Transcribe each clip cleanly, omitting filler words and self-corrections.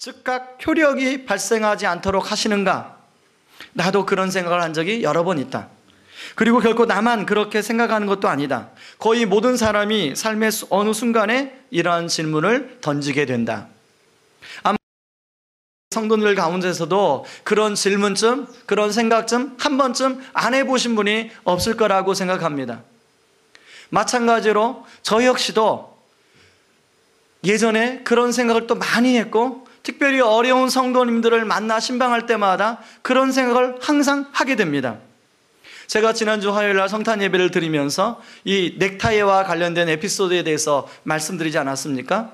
즉각 효력이 발생하지 않도록 하시는가? 나도 그런 생각을 한 적이 여러 번 있다. 그리고 결코 나만 그렇게 생각하는 것도 아니다. 거의 모든 사람이 삶의 어느 순간에 이러한 질문을 던지게 된다. 아마 성도들 가운데서도 그런 질문쯤, 그런 생각쯤 한 번쯤 안 해보신 분이 없을 거라고 생각합니다. 마찬가지로 저 역시도 예전에 그런 생각을 또 많이 했고, 특별히 어려운 성도님들을 만나 신방할 때마다 그런 생각을 항상 하게 됩니다. 제가 지난주 화요일날 성탄 예배를 드리면서 이 넥타이와 관련된 에피소드에 대해서 말씀드리지 않았습니까?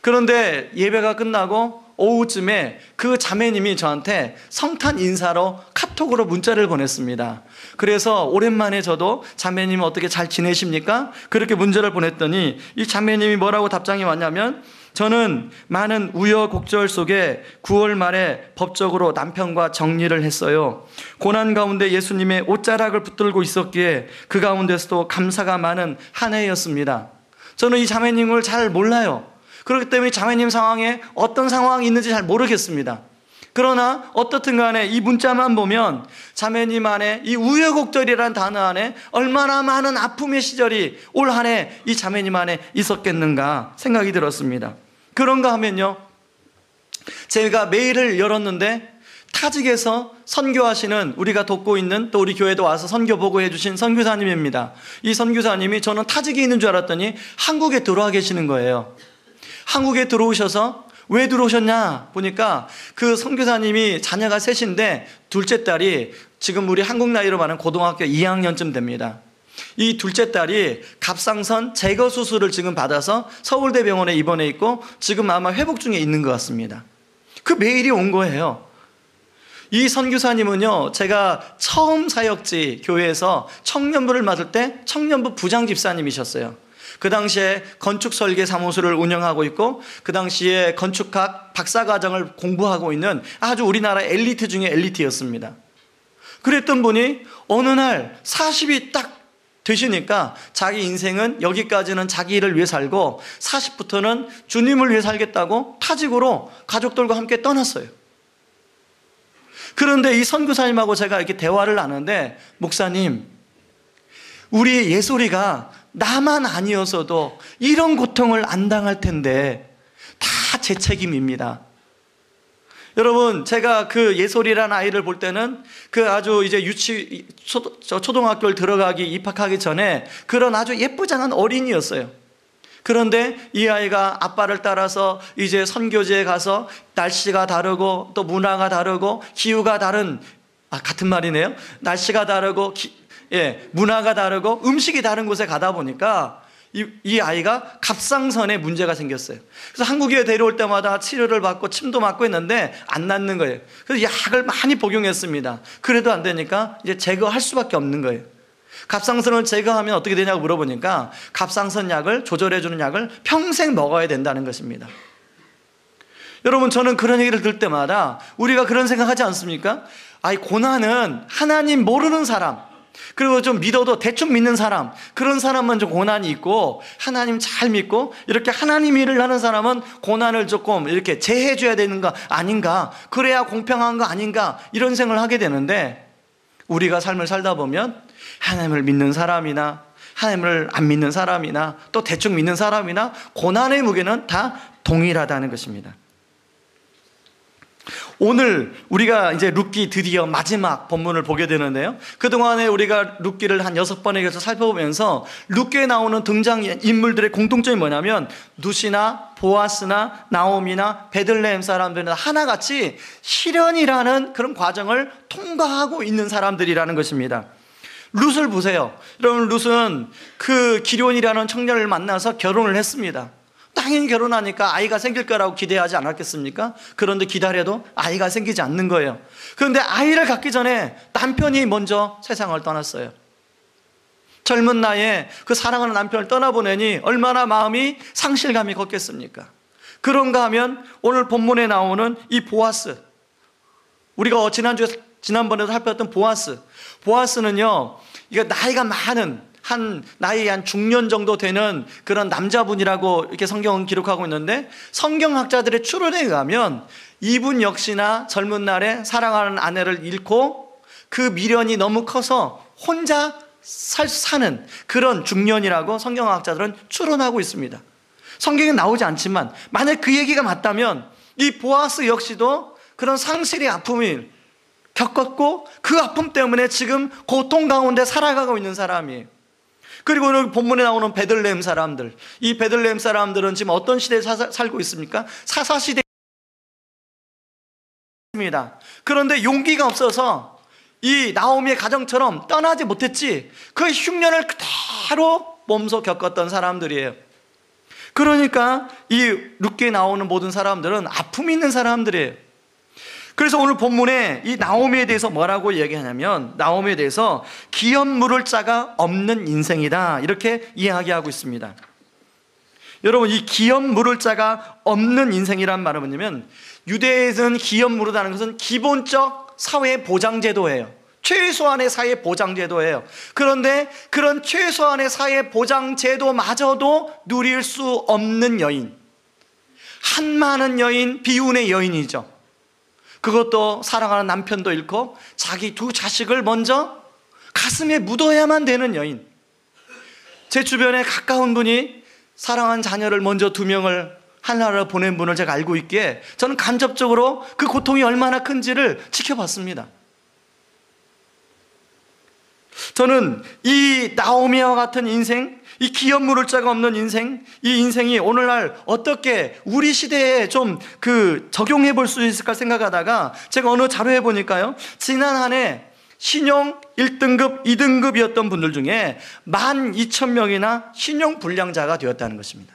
그런데 예배가 끝나고 오후쯤에 그 자매님이 저한테 성탄 인사로 카톡으로 문자를 보냈습니다. 그래서 오랜만에 저도 자매님 어떻게 잘 지내십니까? 그렇게 문자를 보냈더니 이 자매님이 뭐라고 답장이 왔냐면, 저는 많은 우여곡절 속에 9월 말에 법적으로 남편과 정리를 했어요. 고난 가운데 예수님의 옷자락을 붙들고 있었기에 그 가운데서도 감사가 많은 한 해였습니다. 저는 이 자매님을 잘 몰라요. 그렇기 때문에 자매님 상황에 어떤 상황이 있는지 잘 모르겠습니다. 그러나 어떻든 간에 이 문자만 보면 자매님 안에 이 우여곡절이라는 단어 안에 얼마나 많은 아픔의 시절이 올 한 해 이 자매님 안에 있었겠는가 생각이 들었습니다. 그런가 하면요, 제가 메일을 열었는데 타직에서 선교하시는, 우리가 돕고 있는, 또 우리 교회도 와서 선교 보고해 주신 선교사님입니다. 이 선교사님이 저는 타직에 있는 줄 알았더니 한국에 들어와 계시는 거예요. 한국에 들어오셔서 왜 들어오셨냐 보니까 그 선교사님이 자녀가 셋인데 둘째 딸이 지금 우리 한국 나이로 말하면 고등학교 2학년쯤 됩니다. 이 둘째 딸이 갑상선 제거 수술을 지금 받아서 서울대병원에 입원해 있고 지금 아마 회복 중에 있는 것 같습니다. 그 메일이 온 거예요. 이 선교사님은요, 제가 처음 사역지 교회에서 청년부를 맡을 때 청년부 부장 집사님이셨어요. 그 당시에 건축설계 사무소를 운영하고 있고 그 당시에 건축학 박사과정을 공부하고 있는 아주 우리나라 엘리트 중에 엘리트였습니다. 그랬던 분이 어느 날 40이 딱 되시니까 자기 인생은 여기까지는 자기 일을 위해 살고 40부터는 주님을 위해 살겠다고 타직으로 가족들과 함께 떠났어요. 그런데 이 선교사님하고 제가 이렇게 대화를 나누는데, 목사님, 우리 예솔이가 나만 아니어서도 이런 고통을 안 당할 텐데 다 제 책임입니다. 여러분, 제가 그 예솔이라는 아이를 볼 때는 그 아주 이제 초등학교를 들어가기 입학하기 전에 그런 아주 예쁘장한 어린이였어요. 그런데 이 아이가 아빠를 따라서 이제 선교지에 가서 날씨가 다르고 또 문화가 다르고 기후가 다른, 같은 말이네요. 날씨가 다르고 문화가 다르고 음식이 다른 곳에 가다 보니까 이 아이가 갑상선에 문제가 생겼어요. 그래서 한국에 데려올 때마다 치료를 받고 침도 맞고 했는데 안 낫는 거예요. 그래서 약을 많이 복용했습니다. 그래도 안 되니까 이제 제거할 수밖에 없는 거예요. 갑상선을 제거하면 어떻게 되냐고 물어보니까 갑상선 약을, 조절해주는 약을 평생 먹어야 된다는 것입니다. 여러분, 저는 그런 얘기를 들을 때마다 우리가 그런 생각하지 않습니까? 고난은 하나님 모르는 사람, 그리고 좀 믿어도 대충 믿는 사람, 그런 사람만 좀 고난이 있고, 하나님 잘 믿고 이렇게 하나님 일을 하는 사람은 고난을 조금 이렇게 제해줘야 되는 거 아닌가, 그래야 공평한 거 아닌가, 이런 생각을 하게 되는데, 우리가 삶을 살다 보면 하나님을 믿는 사람이나 하나님을 안 믿는 사람이나 또 대충 믿는 사람이나 고난의 무게는 다 동일하다는 것입니다. 오늘 우리가 이제 룻기 드디어 마지막 본문을 보게 되는데요, 그동안에 우리가 룻기를 한 6번에 걸쳐서 살펴보면서 룻기에 나오는 등장인물들의 공통점이 뭐냐면 룻이나 보아스나 나오미나 베들레헴 사람들은 하나같이 시련이라는 그런 과정을 통과하고 있는 사람들이라는 것입니다. 룻을 보세요. 여러분, 룻은 그 기럝이라는 청년을 만나서 결혼을 했습니다. 당연히 결혼하니까 아이가 생길 거라고 기대하지 않았겠습니까? 그런데 기다려도 아이가 생기지 않는 거예요. 그런데 아이를 갖기 전에 남편이 먼저 세상을 떠났어요. 젊은 나이에 그 사랑하는 남편을 떠나보내니 얼마나 마음이 상실감이 걷겠습니까? 그런가 하면 오늘 본문에 나오는 이 보아스, 우리가 지난번에도 살펴봤던 보아스는요, 이거 나이가 많은 나이 한 중년 정도 되는 그런 남자분이라고 이렇게 성경은 기록하고 있는데, 성경학자들의 추론에 의하면 이분 역시나 젊은 날에 사랑하는 아내를 잃고 그 미련이 너무 커서 혼자 사는 그런 중년이라고 성경학자들은 추론하고 있습니다. 성경에 나오지 않지만 만약 그 얘기가 맞다면 이 보아스 역시도 그런 상실의 아픔을 겪었고 그 아픔 때문에 지금 고통 가운데 살아가고 있는 사람이에요. 그리고 오늘 본문에 나오는 베들레헴 사람들, 이 베들레헴 사람들은 지금 어떤 시대에 살고 있습니까? 사사시대입니다. 그런데 용기가 없어서 이 나오미의 가정처럼 떠나지 못했지, 그 흉년을 그대로 몸소 겪었던 사람들이에요. 그러니까 이 룻기에 나오는 모든 사람들은 아픔이 있는 사람들이에요. 그래서 오늘 본문에 이 나오미에 대해서 뭐라고 얘기하냐면, 나오미에 대해서 기업 물을 자가 없는 인생이다, 이렇게 이야기하고 있습니다. 여러분, 이 기업 물을 자가 없는 인생이란 말은 뭐냐면, 유대에서는 기업 물으다는 것은 기본적 사회 보장제도예요. 최소한의 사회 보장제도예요. 그런데 그런 최소한의 사회 보장제도마저도 누릴 수 없는 여인, 한많은 여인, 비운의 여인이죠. 그것도 사랑하는 남편도 잃고 자기 두 자식을 먼저 가슴에 묻어야만 되는 여인. 제 주변에 가까운 분이 사랑한 자녀를 먼저 2명을 하나로 보낸 분을 제가 알고 있기에 저는 간접적으로 그 고통이 얼마나 큰지를 지켜봤습니다. 저는 이 나오미와 같은 인생, 이 기업 물을 자가 없는 인생, 이 인생이 오늘날 어떻게 우리 시대에 좀 적용해 볼 수 있을까 생각하다가 제가 어느 자료에 보니까요, 지난 한 해 신용 1등급, 2등급이었던 분들 중에 12,000명이나 신용 불량자가 되었다는 것입니다.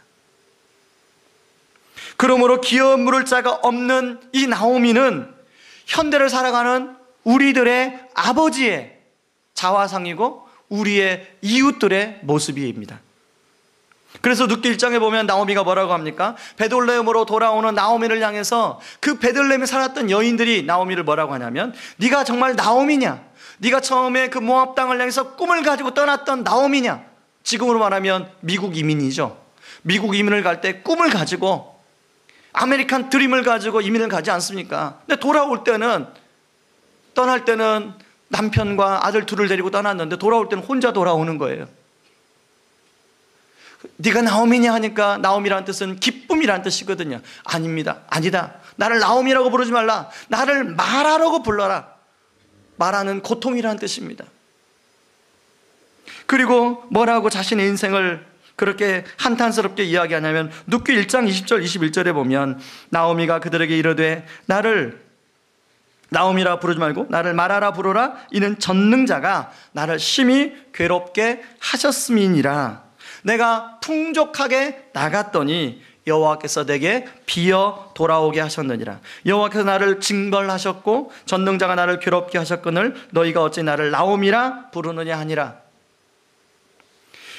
그러므로 기업 물을 자가 없는 이 나오미는 현대를 살아가는 우리들의 아버지의 자화상이고 우리의 이웃들의 모습입니다. 그래서 룻기 1장에 보면 나오미가 뭐라고 합니까? 베들레헴으로 돌아오는 나오미를 향해서 그 베들레헴에 살았던 여인들이 나오미를 뭐라고 하냐면, 네가 정말 나오미냐? 네가 처음에 그 모압 땅을 향해서 꿈을 가지고 떠났던 나오미냐? 지금으로 말하면 미국 이민이죠. 미국 이민을 갈 때 꿈을 가지고 아메리칸 드림을 가지고 이민을 가지 않습니까? 근데 돌아올 때는, 떠날 때는 남편과 아들 둘을 데리고 떠났는데 돌아올 때는 혼자 돌아오는 거예요. 네가 나오미냐 하니까 나오미라는 뜻은 기쁨이라는 뜻이거든요. 아닙니다. 아니다. 나를 나오미라고 부르지 말라. 나를 마라라고 불러라. 마라는 고통이라는 뜻입니다. 그리고 뭐라고 자신의 인생을 그렇게 한탄스럽게 이야기하냐면, 룻기 1장 20절 21절에 보면 나오미가 그들에게 이르되 나를 나오미라 부르지 말고 나를 마라라 부르라. 이는 전능자가 나를 심히 괴롭게 하셨음이니라. 내가 풍족하게 나갔더니 여호와께서 내게 비어 돌아오게 하셨느니라. 여호와께서 나를 징벌하셨고 전능자가 나를 괴롭게 하셨거늘 너희가 어찌 나를 나오미라 부르느냐 하니라.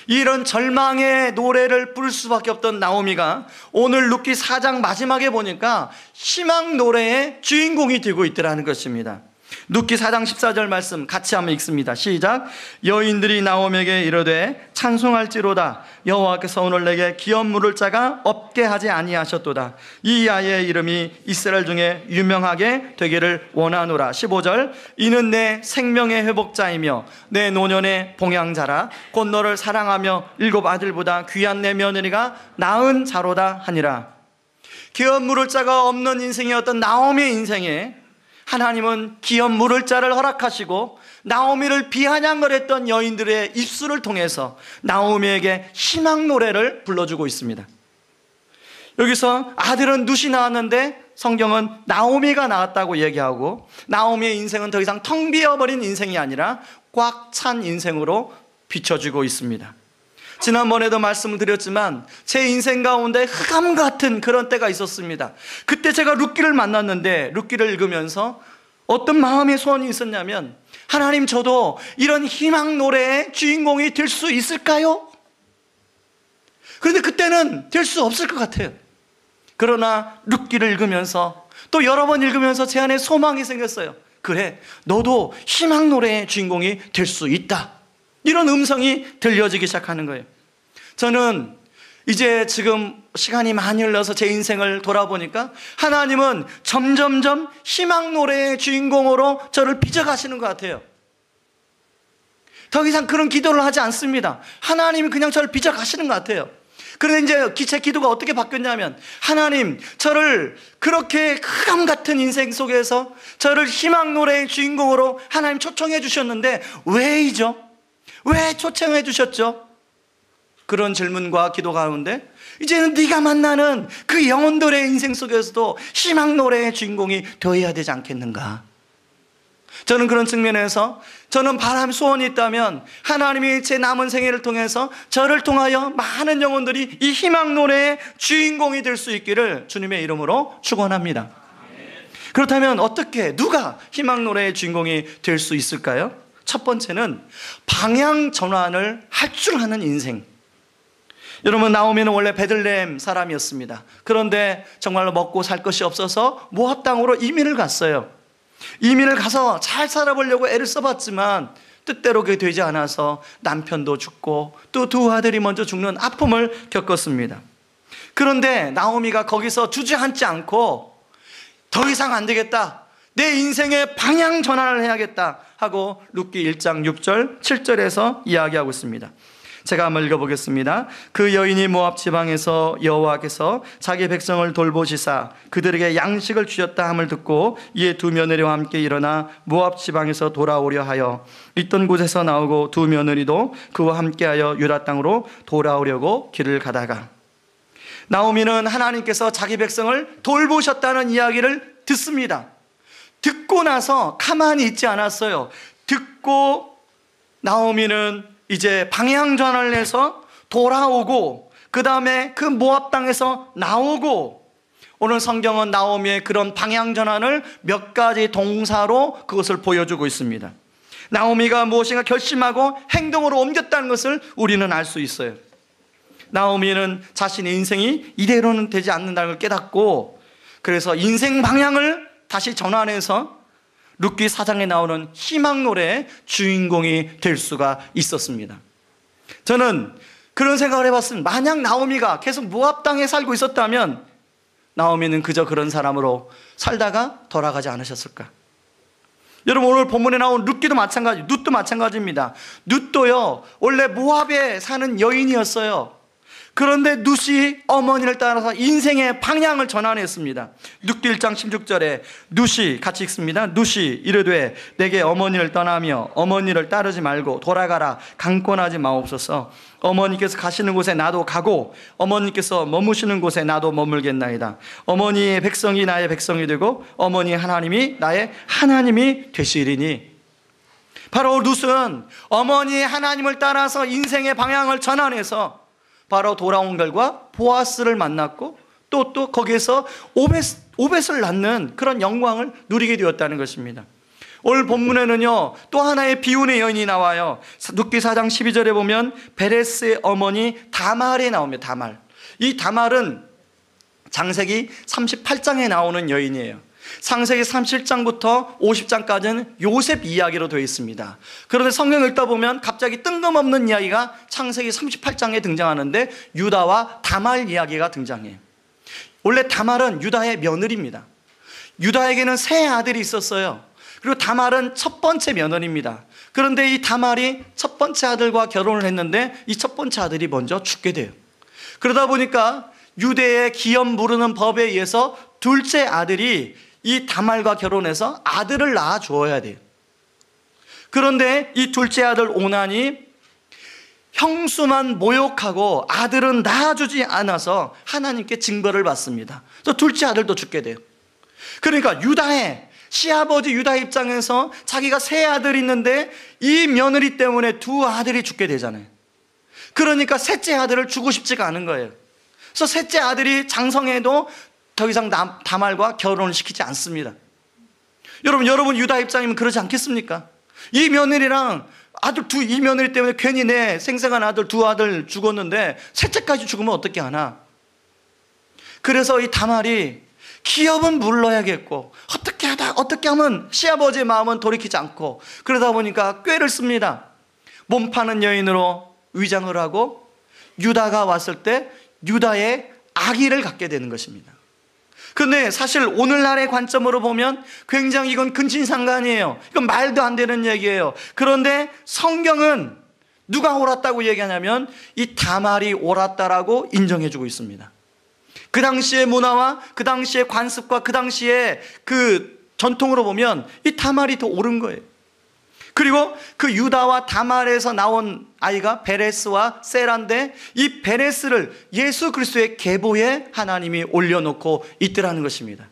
이런 절망의 노래를 부를 수밖에 없던 나오미가 오늘 룻기 4장 마지막에 보니까 희망 노래의 주인공이 되고 있더라는 것입니다. 룻기 4장 14절 말씀 같이 한번 읽습니다. 시작. 여인들이 나오미에게 이르되 찬송할지로다. 여호와께서 오늘 내게 기업 물을 자가 없게 하지 아니하셨도다. 이 아이의 이름이 이스라엘 중에 유명하게 되기를 원하노라. 15절. 이는 내 생명의 회복자이며 내 노년의 봉양자라. 곧 너를 사랑하며 7 아들보다 귀한 내 며느리가 낳은 자로다 하니라. 기업 물을 자가 없는 인생이었던 나오미의 인생에 하나님은 기업 물을 자를 허락하시고 나오미를 비아냥거렸던 여인들의 입술을 통해서 나오미에게 희망 노래를 불러주고 있습니다. 여기서 아들은 룻이 나왔는데 성경은 나오미가 나왔다고 얘기하고, 나오미의 인생은 더 이상 텅 비어버린 인생이 아니라 꽉 찬 인생으로 비춰지고 있습니다. 지난번에도 말씀을 드렸지만 제 인생 가운데 흑암 같은 그런 때가 있었습니다. 그때 제가 룻기를 만났는데, 룻기를 읽으면서 어떤 마음의 소원이 있었냐면, 하나님, 저도 이런 희망 노래의 주인공이 될 수 있을까요? 그런데 그때는 될 수 없을 것 같아요. 그러나 룻기를 읽으면서 또 여러 번 읽으면서 제 안에 소망이 생겼어요. 그래, 너도 희망 노래의 주인공이 될 수 있다. 이런 음성이 들려지기 시작하는 거예요. 저는 이제 지금 시간이 많이 흘러서 제 인생을 돌아보니까 하나님은 점점점 희망 노래의 주인공으로 저를 빚어가시는 것 같아요. 더 이상 그런 기도를 하지 않습니다. 하나님이 그냥 저를 빚어가시는 것 같아요. 그런데 이제 제 기도가 어떻게 바뀌었냐면, 하나님, 저를 그렇게 흑암 같은 인생 속에서 저를 희망 노래의 주인공으로 하나님 초청해 주셨는데 왜이죠? 왜 초청해 주셨죠? 그런 질문과 기도 가운데 이제는 네가 만나는 그 영혼들의 인생 속에서도 희망 노래의 주인공이 되어야 되지 않겠는가? 저는 그런 측면에서 저는 소원이 있다면 하나님이 제 남은 생애를 통해서 저를 통하여 많은 영혼들이 이 희망 노래의 주인공이 될 수 있기를 주님의 이름으로 축원합니다. 그렇다면 어떻게, 누가 희망 노래의 주인공이 될 수 있을까요? 첫 번째는 방향 전환을 할 줄 아는 인생. 여러분, 나오미는 원래 베들레헴 사람이었습니다. 그런데 정말로 먹고 살 것이 없어서 모압 땅으로 이민을 갔어요. 이민을 가서 잘 살아보려고 애를 써봤지만 뜻대로 그게 되지 않아서 남편도 죽고 또 두 아들이 먼저 죽는 아픔을 겪었습니다. 그런데 나오미가 거기서 주저앉지 않고 더 이상 안 되겠다, 내 인생의 방향 전환을 해야겠다 하고 룻기 1장 6절 7절에서 이야기하고 있습니다. 제가 한번 읽어보겠습니다. 그 여인이 모압 지방에서 여호와께서 자기 백성을 돌보시사 그들에게 양식을 주셨다 함을 듣고 이에 두 며느리와 함께 일어나 모압 지방에서 돌아오려 하여 있던 곳에서 나오고 두 며느리도 그와 함께하여 유다 땅으로 돌아오려고 길을 가다가, 나오미는 하나님께서 자기 백성을 돌보셨다는 이야기를 듣습니다. 듣고 나서 가만히 있지 않았어요. 듣고 나오미는 이제 방향 전환을 해서 돌아오고, 그 다음에 그 모압 땅에서 나오고, 오늘 성경은 나오미의 그런 방향 전환을 몇 가지 동사로 그것을 보여주고 있습니다. 나오미가 무엇인가 결심하고 행동으로 옮겼다는 것을 우리는 알 수 있어요. 나오미는 자신의 인생이 이대로는 되지 않는다는 걸 깨닫고, 그래서 인생 방향을 다시 전환해서 룻기 4장에 나오는 희망 노래의 주인공이 될 수가 있었습니다. 저는 그런 생각을 해봤습니다. 만약 나오미가 계속 모압 땅에 살고 있었다면 나오미는 그저 그런 사람으로 살다가 돌아가지 않으셨을까? 여러분, 오늘 본문에 나온 룻기도 마찬가지, 룻도 마찬가지입니다. 룻도요, 원래 모압에 사는 여인이었어요. 그런데 룻이 어머니를 따라서 인생의 방향을 전환했습니다. 룻기 1장 16절에 룻이, 같이 읽습니다. 룻이 이르되 내게 어머니를 떠나며 어머니를 따르지 말고 돌아가라, 강권하지 마옵소서. 어머니께서 가시는 곳에 나도 가고 어머니께서 머무시는 곳에 나도 머물겠나이다. 어머니의 백성이 나의 백성이 되고 어머니의 하나님이 나의 하나님이 되시리니. 바로 룻은 어머니의 하나님을 따라서 인생의 방향을 전환해서 바로 돌아온 결과 보아스를 만났고 또 거기에서 오벳을 낳는 그런 영광을 누리게 되었다는 것입니다. 오늘 본문에는요, 또 하나의 비운의 여인이 나와요. 룻기 4장 12절에 보면 베레스의 어머니 다말이 나옵니다. 다말. 이 다말은 창세기 38장에 나오는 여인이에요. 창세기 37장부터 50장까지는 요셉 이야기로 되어 있습니다. 그런데 성경 읽다 보면 갑자기 뜬금없는 이야기가 창세기 38장에 등장하는데 유다와 다말 이야기가 등장해요. 원래 다말은 유다의 며느리입니다. 유다에게는 세 아들이 있었어요. 그리고 다말은 첫 번째 며느리입니다. 그런데 이 다말이 첫 번째 아들과 결혼을 했는데 이 첫 번째 아들이 먼저 죽게 돼요. 그러다 보니까 유대의 기업 부르는 법에 의해서 둘째 아들이 이 다말과 결혼해서 아들을 낳아 주어야 돼요. 그런데 이 둘째 아들 오난이 형수만 모욕하고 아들은 낳아주지 않아서 하나님께 징벌을 받습니다. 그래서 둘째 아들도 죽게 돼요. 그러니까 유다의 시아버지 유다 입장에서 자기가 세 아들이 있는데 이 며느리 때문에 두 아들이 죽게 되잖아요. 그러니까 셋째 아들을 주고 싶지가 않은 거예요. 그래서 셋째 아들이 장성해도 더 이상 다말과 결혼을 시키지 않습니다. 여러분 유다 입장이면 그러지 않겠습니까? 이 며느리랑 이 며느리 때문에 괜히 내 생생한 아들 두 아들 죽었는데 셋째까지 죽으면 어떻게 하나? 그래서 이 다말이 기업은 물러야겠고 어떻게 하면 시아버지의 마음은 돌이키지 않고, 그러다 보니까 꾀를 씁니다. 몸 파는 여인으로 위장을 하고 유다가 왔을 때 유다의 악의를 갖게 되는 것입니다. 그런데 사실 오늘날의 관점으로 보면 굉장히 이건 근친상간이에요. 이건 말도 안 되는 얘기예요. 그런데 성경은 누가 옳았다고 얘기하냐면 이 다말이 옳았다라고 인정해주고 있습니다. 그 당시의 문화와 그 당시의 관습과 그 당시의 그 전통으로 보면 이 다말이 더 옳은 거예요. 그리고 그 유다와 다말에서 나온 아이가 베레스와 셀인데 이 베레스를 예수 그리스도의 계보에 하나님이 올려놓고 있더라는 것입니다.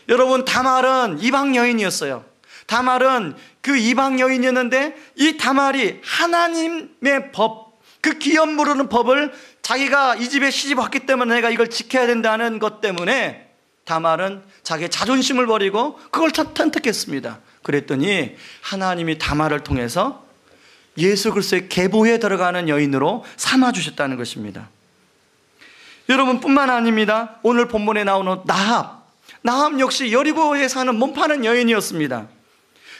여러분, 다말은 이방 여인이었어요. 다말은 그 이방 여인이었는데 이 다말이 하나님의 법, 그 기업 모르는 법을 자기가 이 집에 시집 왔기 때문에 내가 이걸 지켜야 된다는 것 때문에 다말은 자기의 자존심을 버리고 그걸 선택했습니다. 그랬더니 하나님이 다말을 통해서 예수 그리스도의 계보에 들어가는 여인으로 삼아주셨다는 것입니다. 여러분, 뿐만 아닙니다. 오늘 본문에 나오는 나합 역시 여리고에 사는 몸 파는 여인이었습니다.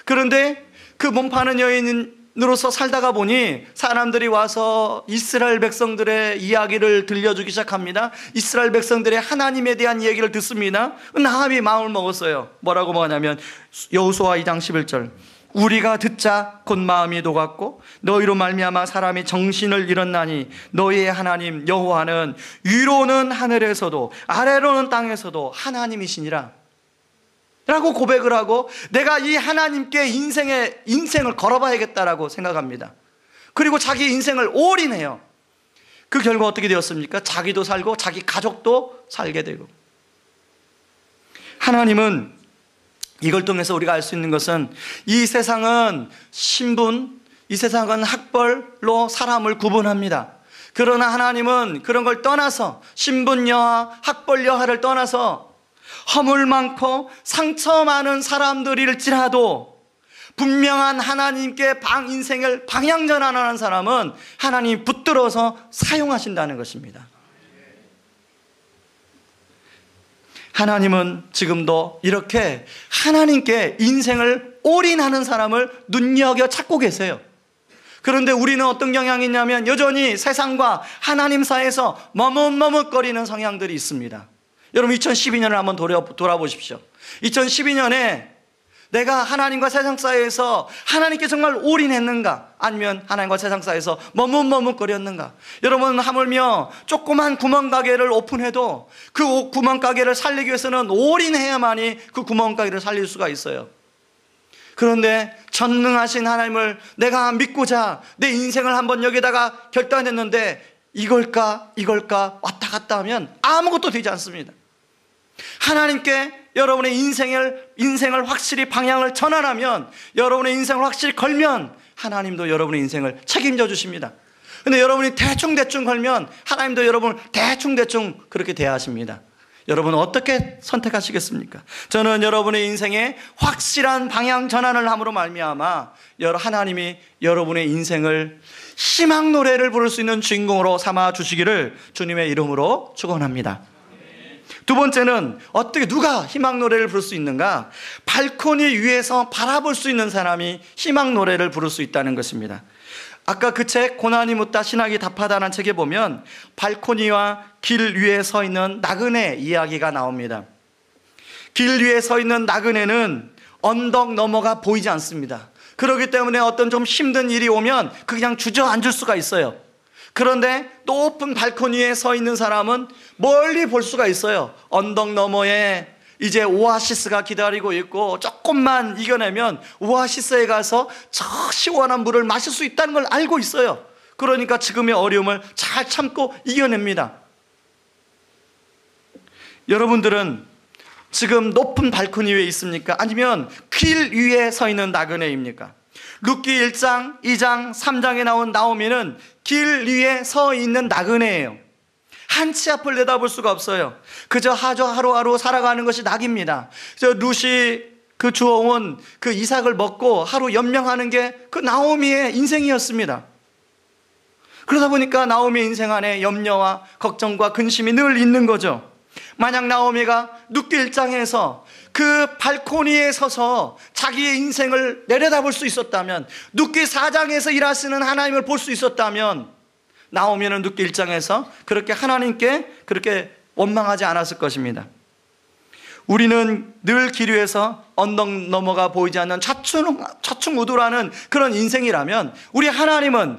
그런데 그 몸 파는 여인으로서 살다가 보니 사람들이 와서 이스라엘 백성들의 이야기를 들려주기 시작합니다. 이스라엘 백성들의 하나님에 대한 얘기를 듣습니다. 나합이 마음을 먹었어요. 뭐라고 먹었냐면 여호수아 2장 11절, 우리가 듣자 곧 마음이 녹았고 너희로 말미암아 사람이 정신을 잃었나니 너희의 하나님 여호와는 위로는 하늘에서도 아래로는 땅에서도 하나님이시니라 라고 고백을 하고 내가 이 하나님께 인생을 걸어봐야겠다라고 생각합니다. 그리고 자기 인생을 올인해요. 그 결과 어떻게 되었습니까? 자기도 살고 자기 가족도 살게 되고. 하나님은 이걸 통해서 우리가 알 수 있는 것은 이 세상은 신분, 이 세상은 학벌로 사람을 구분합니다. 그러나 하나님은 그런 걸 떠나서 신분 여하, 학벌 여하를 떠나서 허물 많고 상처 많은 사람들일지라도 분명한 하나님께 인생을 방향 전환하는 사람은 하나님이 붙들어서 사용하신다는 것입니다. 하나님은 지금도 이렇게 하나님께 인생을 올인하는 사람을 눈여겨 찾고 계세요. 그런데 우리는 어떤 경향이 있냐면 여전히 세상과 하나님 사이에서 머뭇머뭇거리는 성향들이 있습니다. 여러분, 2012년을 한번 돌아보십시오. 2012년에 내가 하나님과 세상 사이에서 하나님께 정말 올인했는가? 아니면 하나님과 세상 사이에서 머뭇머뭇거렸는가? 여러분, 하물며 조그만 구멍가게를 오픈해도 그 구멍가게를 살리기 위해서는 올인해야만이 그 구멍가게를 살릴 수가 있어요. 그런데 전능하신 하나님을 내가 믿고자 내 인생을 한번 여기다가 결단했는데 이걸까 왔다 갔다 하면 아무것도 되지 않습니다. 하나님께 여러분의 인생을 확실히 방향을 전환하면, 여러분의 인생을 확실히 걸면 하나님도 여러분의 인생을 책임져 주십니다. 근데 여러분이 대충 걸면 하나님도 여러분을 대충 그렇게 대하십니다. 여러분은 어떻게 선택하시겠습니까? 저는 여러분의 인생에 확실한 방향 전환을 함으로 말미암아 하나님이 여러분의 인생을 희망 노래를 부를 수 있는 주인공으로 삼아 주시기를 주님의 이름으로 축원합니다. 두 번째는 어떻게 누가 희망 노래를 부를 수 있는가? 발코니 위에서 바라볼 수 있는 사람이 희망 노래를 부를 수 있다는 것입니다. 아까 그 책 고난이 묻다 신학이 답하다는 책에 보면 발코니와 길 위에 서 있는 나그네 이야기가 나옵니다. 길 위에 서 있는 나그네는 언덕 너머가 보이지 않습니다. 그렇기 때문에 어떤 좀 힘든 일이 오면 그냥 주저앉을 수가 있어요. 그런데 높은 발코니에 서 있는 사람은 멀리 볼 수가 있어요. 언덕 너머에 이제 오아시스가 기다리고 있고 조금만 이겨내면 오아시스에 가서 저 시원한 물을 마실 수 있다는 걸 알고 있어요. 그러니까 지금의 어려움을 잘 참고 이겨냅니다. 여러분들은 지금 높은 발코니 위에 있습니까? 아니면 길 위에 서 있는 나그네입니까? 룻기 1장, 2장, 3장에 나온 나오미는 길 위에 서 있는 나그네예요. 한치 앞을 내다볼 수가 없어요. 그저 하루하루 살아가는 것이 낙입니다. 룻이 그 주워온 그 이삭을 먹고 하루 연명하는 게 그 나오미의 인생이었습니다. 그러다 보니까 나오미의 인생 안에 염려와 걱정과 근심이 늘 있는 거죠. 만약 나오미가 룻기 1장에서 그 발코니에 서서 자기의 인생을 내려다볼 수 있었다면, 룻기 4장에서 일하시는 하나님을 볼 수 있었다면, 나오미는 룻기 1장에서 그렇게 하나님께 그렇게 원망하지 않았을 것입니다. 우리는 늘 길 위에서 언덕 넘어가 보이지 않는 좌충우돌하는 그런 인생이라면, 우리 하나님은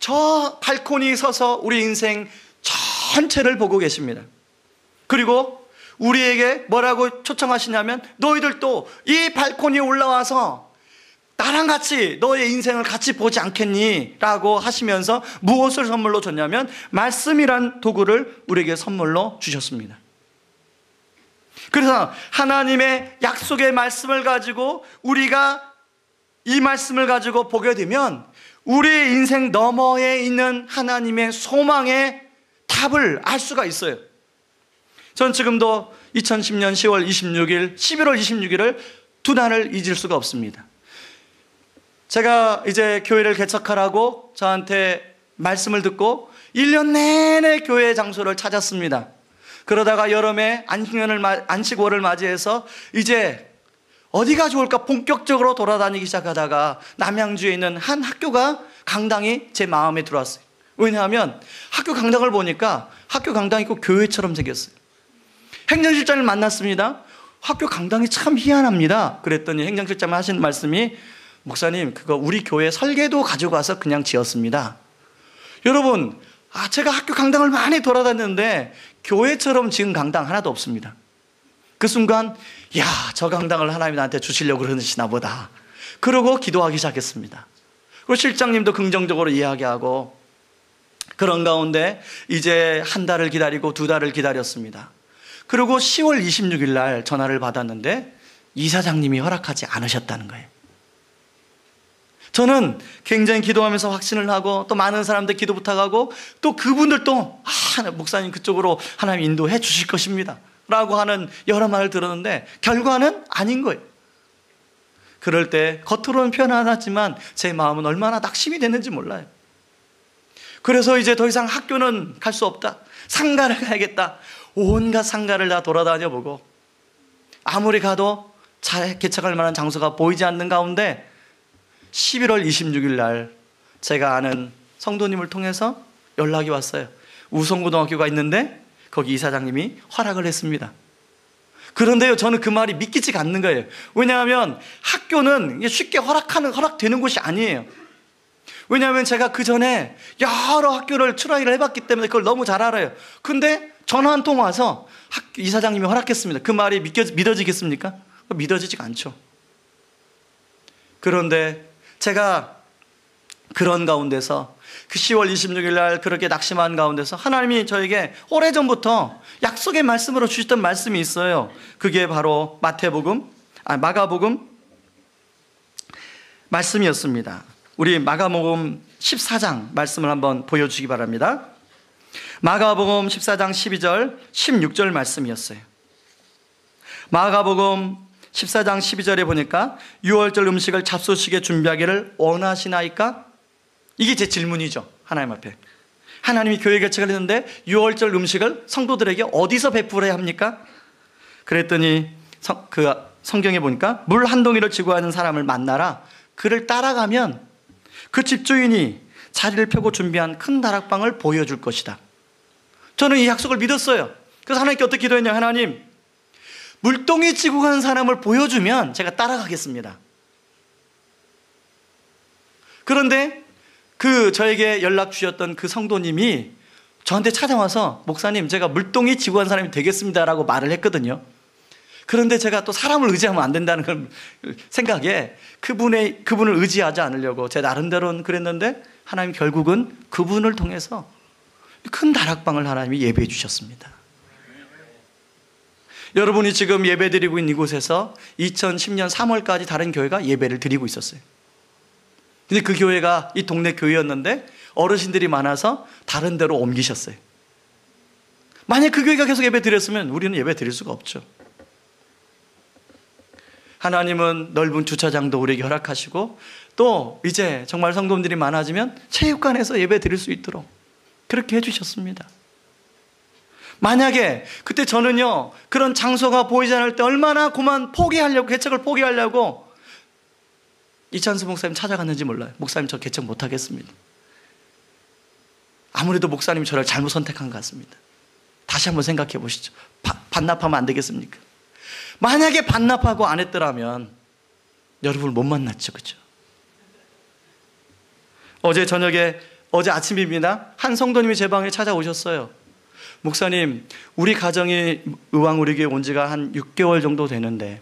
저 발코니에 서서 우리 인생 전체를 보고 계십니다. 그리고 우리에게 뭐라고 초청하시냐면, 너희들도 이 발코니에 올라와서 나랑 같이 너의 인생을 같이 보지 않겠니? 라고 하시면서 무엇을 선물로 줬냐면, 말씀이란 도구를 우리에게 선물로 주셨습니다. 그래서 하나님의 약속의 말씀을 가지고 우리가 이 말씀을 가지고 보게 되면 우리의 인생 너머에 있는 하나님의 소망의 답을 알 수가 있어요. 전 지금도 2010년 10월 26일, 11월 26일을 두 날을 잊을 수가 없습니다. 제가 이제 교회를 개척하라고 저한테 말씀을 듣고 1년 내내 교회 장소를 찾았습니다. 그러다가 여름에 안식월을 맞이해서 이제 어디가 좋을까 본격적으로 돌아다니기 시작하다가 남양주에 있는 한 학교가 강당이 제 마음에 들어왔어요. 왜냐하면 학교 강당을 보니까 학교 강당이 꼭 교회처럼 생겼어요. 행정실장을 만났습니다. 학교 강당이 참 희한합니다. 그랬더니 행정실장이 하신 말씀이, 목사님, 그거 우리 교회 설계도 가지고 와서 그냥 지었습니다. 여러분, 제가 학교 강당을 많이 돌아다녔는데 교회처럼 지은 강당 하나도 없습니다. 그 순간, 야, 저 강당을 하나님이 나한테 주시려고 그러시나 보다. 그러고 기도하기 시작했습니다. 그리고 실장님도 긍정적으로 이야기하고, 그런 가운데 이제 한 달을 기다리고 두 달을 기다렸습니다. 그리고 10월 26일 날 전화를 받았는데 이사장님이 허락하지 않으셨다는 거예요. 저는 굉장히 기도하면서 확신을 하고, 또 많은 사람들 기도 부탁하고, 또 그분들도 목사님 그쪽으로 하나님 인도해 주실 것입니다 라고 하는 여러 말을 들었는데 결과는 아닌 거예요. 그럴 때 겉으로는 표현 안 하지만 제 마음은 얼마나 낙심이 됐는지 몰라요. 그래서 이제 더 이상 학교는 갈 수 없다, 상가를 가야겠다. 온갖 상가를 다 돌아다녀 보고, 아무리 가도 잘 개척할 만한 장소가 보이지 않는 가운데 11월 26일 날 제가 아는 성도님을 통해서 연락이 왔어요. 우성고등학교가 있는데 거기 이사장님이 허락을 했습니다. 그런데요, 저는 그 말이 믿기지가 않는 거예요. 왜냐하면 학교는 쉽게 허락되는 곳이 아니에요. 왜냐하면 제가 그 전에 여러 학교를 트라이를 해봤기 때문에 그걸 너무 잘 알아요. 근데 전화 한 통 와서 이사장님이 허락했습니다. 그 말이 믿어지겠습니까? 믿어지지가 않죠. 그런데 제가 그런 가운데서 그 10월 26일 날 그렇게 낙심한 가운데서 하나님이 저에게 오래전부터 약속의 말씀으로 주셨던 말씀이 있어요. 그게 바로 마가복음 말씀이었습니다. 우리 마가복음 14장 말씀을 한번 보여주시기 바랍니다. 마가복음 14장 12절 16절 말씀이었어요. 마가복음 14장 12절에 보니까 6월절 음식을 잡수시게 준비하기를 원하시나이까? 이게 제 질문이죠. 하나님 앞에. 하나님이 교회 개척을 했는데 6월절 음식을 성도들에게 어디서 베풀어야 합니까? 그랬더니 그 성경에 보니까 물 한 동이를 지고 가는 사람을 만나라. 그를 따라가면 그 집주인이 자리를 펴고 준비한 큰 다락방을 보여줄 것이다. 저는 이 약속을 믿었어요. 그래서 하나님께 어떻게 기도했냐, 하나님, 물동이 지고 가는 사람을 보여주면 제가 따라가겠습니다. 그런데 저에게 연락 주셨던 그 성도님이 저한테 찾아와서, 목사님, 제가 물동이 지고 간 사람이 되겠습니다라고 말을 했거든요. 그런데 제가 또 사람을 의지하면 안 된다는 걸 생각에 그분을 의지하지 않으려고 제 나름대로는 그랬는데, 하나님 결국은 그분을 통해서 큰 다락방을 하나님이 예배해 주셨습니다. 여러분이 지금 예배 드리고 있는 이곳에서 2010년 3월까지 다른 교회가 예배를 드리고 있었어요. 근데 그 교회가 이 동네 교회였는데 어르신들이 많아서 다른 데로 옮기셨어요. 만약 그 교회가 계속 예배 드렸으면 우리는 예배 드릴 수가 없죠. 하나님은 넓은 주차장도 우리에게 허락하시고, 또 이제 정말 성도님들이 많아지면 체육관에서 예배 드릴 수 있도록 그렇게 해주셨습니다. 만약에 그때 저는요, 그런 장소가 보이지 않을 때 얼마나 그만 포기하려고, 개척을 포기하려고 이찬수 목사님 찾아갔는지 몰라요. 목사님, 저 개척 못하겠습니다. 아무래도 목사님이 저를 잘못 선택한 것 같습니다. 다시 한번 생각해 보시죠. 반납하면 안 되겠습니까? 만약에 반납하고 안 했더라면 여러분을 못 만났죠. 그죠? 어제 저녁에, 어제 아침입니다. 한 성도님이 제 방에 찾아오셨어요. 목사님, 우리 가정이 의왕 우리 교회 온 지가 한 6개월 정도 되는데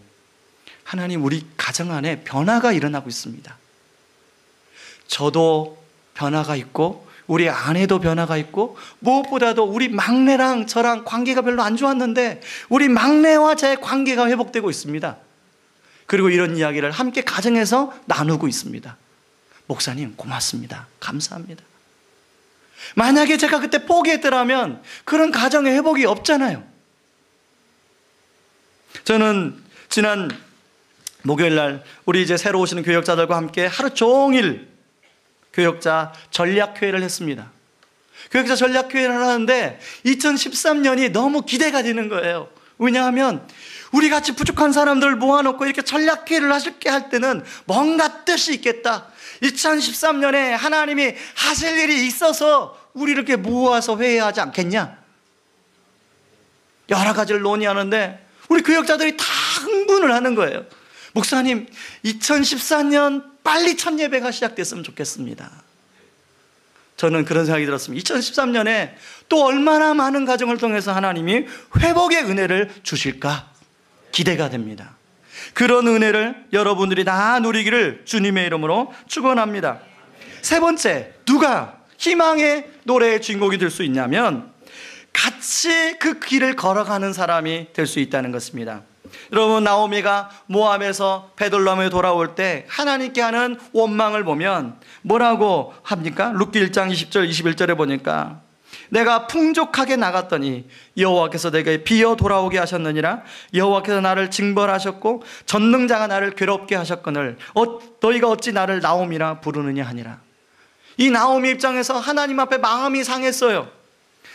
하나님, 우리 가정 안에 변화가 일어나고 있습니다. 저도 변화가 있고 우리 아내도 변화가 있고 무엇보다도 우리 막내랑 저랑 관계가 별로 안 좋았는데 우리 막내와 제 관계가 회복되고 있습니다. 그리고 이런 이야기를 함께 가정에서 나누고 있습니다. 목사님, 고맙습니다. 감사합니다. 만약에 제가 그때 포기했더라면 그런 가정의 회복이 없잖아요. 저는 지난 목요일 날 우리 이제 새로 오시는 교역자들과 함께 하루 종일 교역자 전략회의를 했습니다. 교역자 전략회의를 하는데 2013년이 너무 기대가 되는 거예요. 왜냐하면 우리 같이 부족한 사람들을 모아놓고 이렇게 전략회의를 하실게 할 때는 뭔가 뜻이 있겠다. 2013년에 하나님이 하실 일이 있어서 우리 이렇게 모아서 회의하지 않겠냐? 여러 가지를 논의하는데 우리 교역자들이 다 흥분을 하는 거예요. 목사님, 2014년 빨리 첫 예배가 시작됐으면 좋겠습니다. 저는 그런 생각이 들었습니다. 2013년에 또 얼마나 많은 가정을 통해서 하나님이 회복의 은혜를 주실까 기대가 됩니다. 그런 은혜를 여러분들이 다 누리기를 주님의 이름으로 축원합니다. 세 번째, 누가 희망의 노래의 주인공이 될 수 있냐면 같이 그 길을 걸어가는 사람이 될 수 있다는 것입니다. 여러분, 나오미가 모압에서 베들레헴에 돌아올 때 하나님께 하는 원망을 보면 뭐라고 합니까? 룻기 1장 20절 21절에 보니까 내가 풍족하게 나갔더니 여호와께서 내게 비어 돌아오게 하셨느니라. 여호와께서 나를 징벌하셨고 전능자가 나를 괴롭게 하셨거늘 너희가 어찌 나를 나오미라 부르느냐 하니라. 이 나오미 입장에서 하나님 앞에 마음이 상했어요.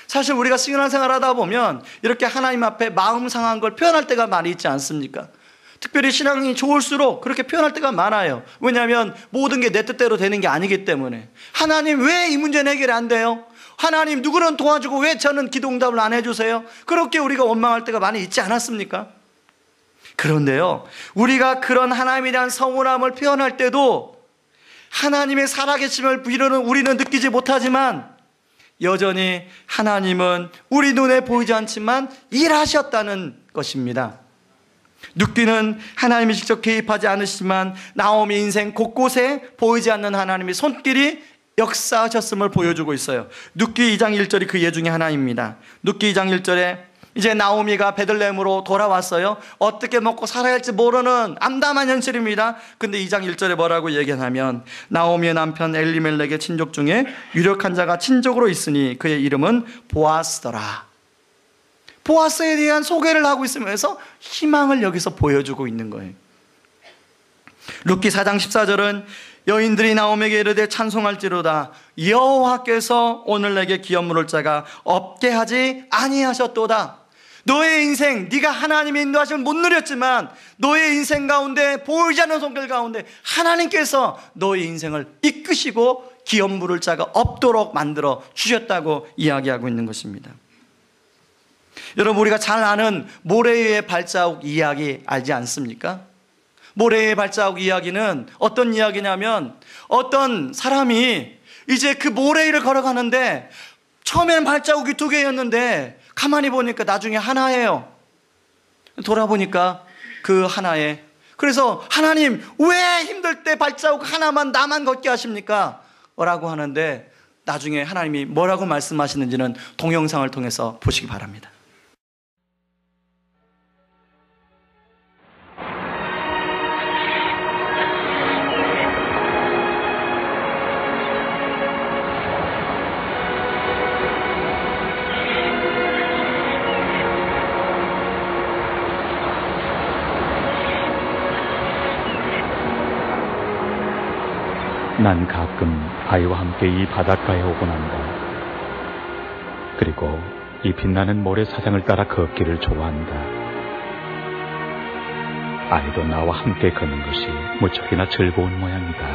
사실 우리가 신앙생활 하다 보면 이렇게 하나님 앞에 마음 상한 걸 표현할 때가 많이 있지 않습니까? 특별히 신앙이 좋을수록 그렇게 표현할 때가 많아요. 왜냐하면 모든 게 내 뜻대로 되는 게 아니기 때문에. 하나님, 왜 이 문제는 해결이 안 돼요? 하나님, 누구는 도와주고 왜 저는 기도응답을 안 해주세요? 그렇게 우리가 원망할 때가 많이 있지 않았습니까? 그런데요, 우리가 그런 하나님에 대한 서운함을 표현할 때도 하나님의 살아계심을 우리는 느끼지 못하지만 여전히 하나님은 우리 눈에 보이지 않지만 일하셨다는 것입니다. 룻기는 하나님이 직접 개입하지 않으시지만 나오미 인생 곳곳에 보이지 않는 하나님의 손길이 역사하셨음을 보여주고 있어요. 룻기 2장 1절이 그 예 중에 하나입니다. 룻기 2장 1절에 이제 나오미가 베들레헴으로 돌아왔어요. 어떻게 먹고 살아야 할지 모르는 암담한 현실입니다. 근데 2장 1절에 뭐라고 얘기하냐면 나오미의 남편 엘리멜렉의 친족 중에 유력한 자가 친족으로 있으니 그의 이름은 보아스더라. 보아스에 대한 소개를 하고 있으면서 희망을 여기서 보여주고 있는 거예요. 룻기 4장 14절은 여인들이 나오미에게 이르되 찬송할지로다 여호와께서 오늘 내게 기업 물을 자가 없게 하지 아니하셨도다. 너의 인생, 네가 하나님의 인도하심을 못 누렸지만 너의 인생 가운데 보이지 않는 손길 가운데 하나님께서 너의 인생을 이끄시고 기업 물을 자가 없도록 만들어 주셨다고 이야기하고 있는 것입니다. 여러분, 우리가 잘 아는 모래의 발자국 이야기 알지 않습니까? 모래의 발자국 이야기는 어떤 이야기냐면 어떤 사람이 이제 그 모래 위를 걸어가는데 처음에는 발자국이 2개였는데 가만히 보니까 나중에 하나예요. 돌아보니까 그 하나에, 그래서 하나님, 왜 힘들 때 발자국 하나만 나만 걷게 하십니까? 라고 하는데 나중에 하나님이 뭐라고 말씀하시는지는 동영상을 통해서 보시기 바랍니다. 난 가끔 아이와 함께 이 바닷가에 오곤 한다. 그리고 이 빛나는 모래사장을 따라 걷기를 좋아한다. 아이도 나와 함께 걷는 것이 무척이나 즐거운 모양이다.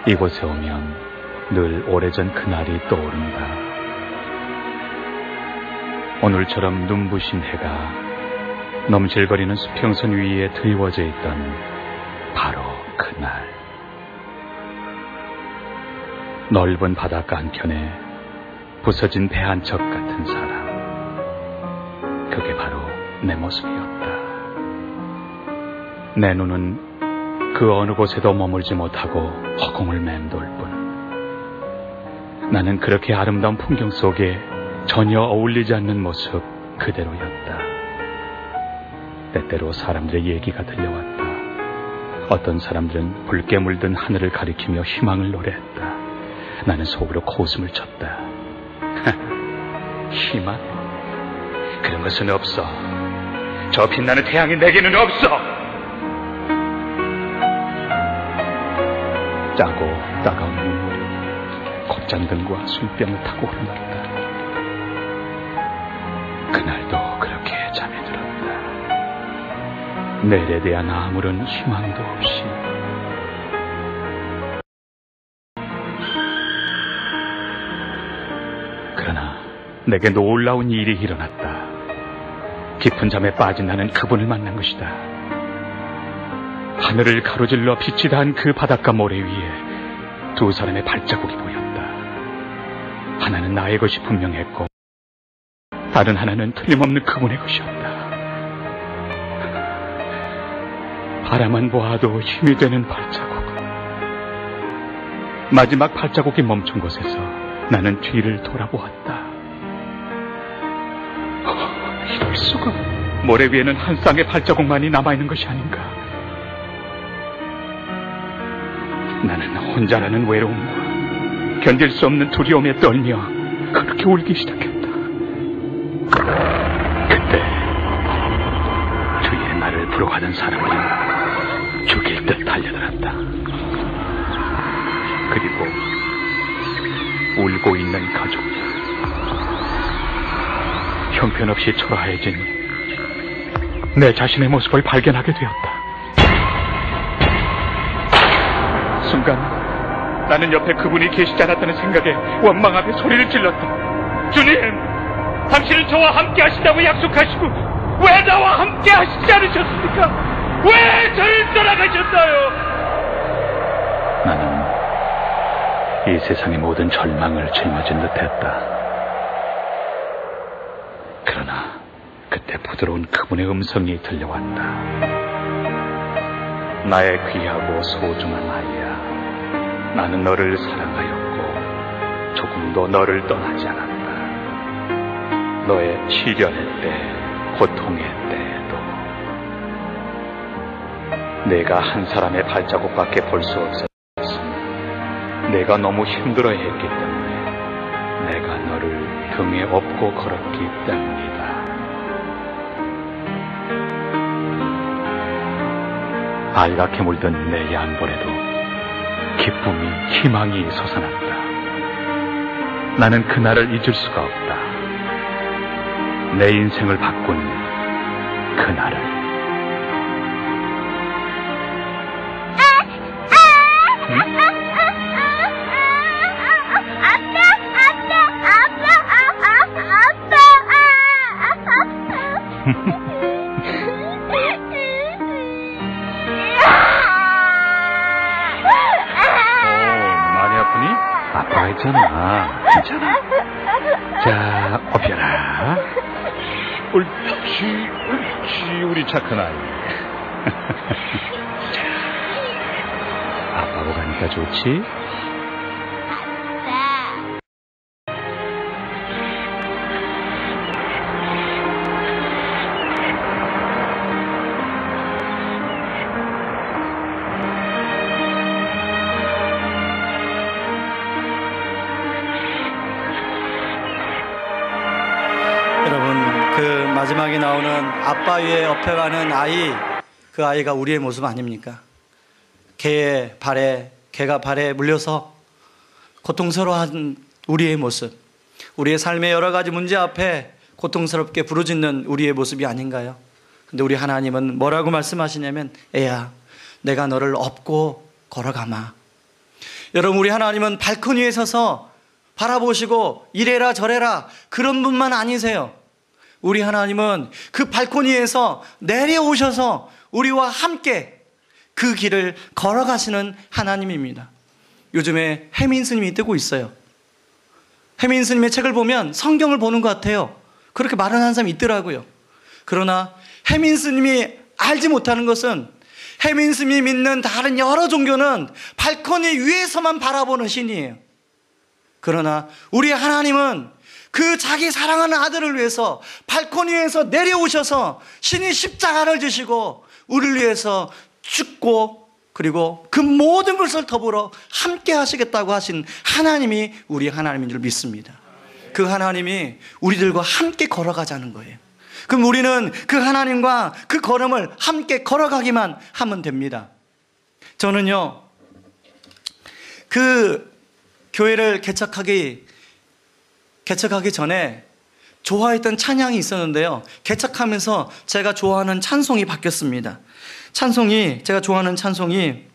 이곳에 오면 늘 오래전 그날이 떠오른다. 오늘처럼 눈부신 해가 넘실거리는 수평선 위에 드리워져 있던 바로 그날. 넓은 바닷가 한켠에 부서진 배 한 척 같은 사람. 그게 바로 내 모습이었다. 내 눈은 그 어느 곳에도 머물지 못하고 허공을 맴돌 뿐. 나는 그렇게 아름다운 풍경 속에 전혀 어울리지 않는 모습 그대로였다. 때때로 사람들의 얘기가 들려왔다. 어떤 사람들은 붉게 물든 하늘을 가리키며 희망을 노래했다. 나는 속으로 코웃음을 쳤다. 희망? 그런 것은 없어. 저 빛나는 태양이 내게는 없어. 짜고 따가운 눈물이 콧잔등과 술병을 타고 흘렀다. 그날도 그렇게 잠에 들었다. 내일에 대한 아무런 희망도 없이. 그러나 내게 놀라운 일이 일어났다. 깊은 잠에 빠진 나는 그분을 만난 것이다. 하늘을 가로질러 빛이 닿은 그 바닷가 모래 위에 두 사람의 발자국이 보였다. 하나는 나의 것이 분명했고 다른 하나는 틀림없는 그분의 것이었다. 바라만 보아도 힘이 되는 발자국. 마지막 발자국이 멈춘 곳에서 나는 뒤를 돌아보았다. 이럴 수가. 모래 위에는 한 쌍의 발자국만이 남아있는 것이 아닌가. 나는 혼자라는 외로움과 견딜 수 없는 두려움에 떨며 그렇게 울기 시작했다. 그때 뒤에 나를 부러가던 사람들은 죽일 듯 달려들었다. 그리고 울고 있는 가족들. 형편없이 초라해진 내 자신의 모습을 발견하게 되었다. 순간 나는 옆에 그분이 계시지 않았다는 생각에 원망하며 소리를 질렀다. 주님! 당신은 저와 함께 하신다고 약속하시고 왜 나와 함께 하시지 않으셨습니까? 왜 저를 떠나가셨어요? 나는 이 세상의 모든 절망을 짊어진 듯했다. 그러나 그때 부드러운 그분의 음성이 들려왔다. 나의 귀하고 소중한 아이야. 나는 너를 사랑하였고 조금도 너를 떠나지 않았다. 너의 시련의 때, 고통의 때에도 내가 한 사람의 발자국밖에 볼 수 없었으니 내가 너무 힘들어했기 때문에 내가 너를 등에 업고 걸었기 때문이다. 알갛게 물든 내 양볼에도 기쁨이, 희망이 솟아났다. 나는 그날을 잊을 수가 없다. 내 인생을 바꾼 그날을. 응? 많이 아프니? 아빠가 했잖아. 괜찮아. 자, 업혀라. 옳지, 옳지, 우리 착한 아이. 아빠하고 가니까 좋지? 마지막에 나오는 아빠 위에 업혀가는 아이, 그 아이가 우리의 모습 아닙니까? 개가 발에 물려서 고통스러워한 우리의 모습. 우리의 삶의 여러 가지 문제 앞에 고통스럽게 부르짖는 우리의 모습이 아닌가요? 근데 우리 하나님은 뭐라고 말씀하시냐면, 애야, 내가 너를 업고 걸어가마. 여러분, 우리 하나님은 발코니에 서서 바라보시고 이래라 저래라 그런 분만 아니세요. 우리 하나님은 그 발코니에서 내려오셔서 우리와 함께 그 길을 걸어가시는 하나님입니다. 요즘에 혜민 스님이 뜨고 있어요. 혜민 스님의 책을 보면 성경을 보는 것 같아요. 그렇게 말하는 사람이 있더라고요. 그러나 혜민 스님이 알지 못하는 것은, 혜민 스님이 믿는 다른 여러 종교는 발코니 위에서만 바라보는 신이에요. 그러나 우리 하나님은 그 자기 사랑하는 아들을 위해서 발코니에서 내려오셔서 신이 십자가를 지시고 우리를 위해서 죽고, 그리고 그 모든 것을 더불어 함께 하시겠다고 하신 하나님이 우리 하나님인 줄 믿습니다. 그 하나님이 우리들과 함께 걸어가자는 거예요. 그럼 우리는 그 하나님과 그 걸음을 함께 걸어가기만 하면 됩니다. 저는요, 그 교회를 개척하기 전에 좋아했던 찬양이 있었는데요, 개척하면서 제가 좋아하는 찬송이 바뀌었습니다. 제가 좋아하는 찬송이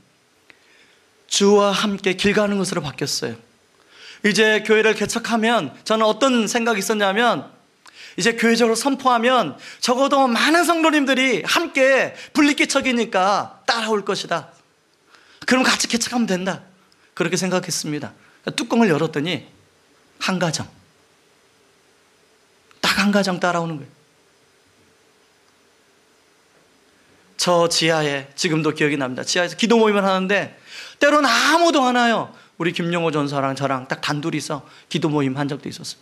주와 함께 길 가는 것으로 바뀌었어요. 이제 교회를 개척하면 저는 어떤 생각이 있었냐면, 이제 교회적으로 선포하면 적어도 많은 성도님들이 함께 분리개척이니까 따라올 것이다. 그럼 같이 개척하면 된다. 그렇게 생각했습니다. 뚜껑을 열었더니 한 가정, 딱 한 가정 따라오는 거예요. 저 지하에, 지금도 기억이 납니다. 지하에서 기도 모임을 하는데 때로는 아무도 안 와요. 우리 김용호 전사랑 저랑 딱 단둘이서 기도 모임 한 적도 있었어요.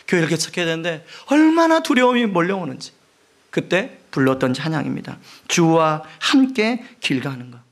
교회를 개척해야 되는데 얼마나 두려움이 몰려오는지. 그때 불렀던 찬양입니다. 주와 함께 길 가는 것.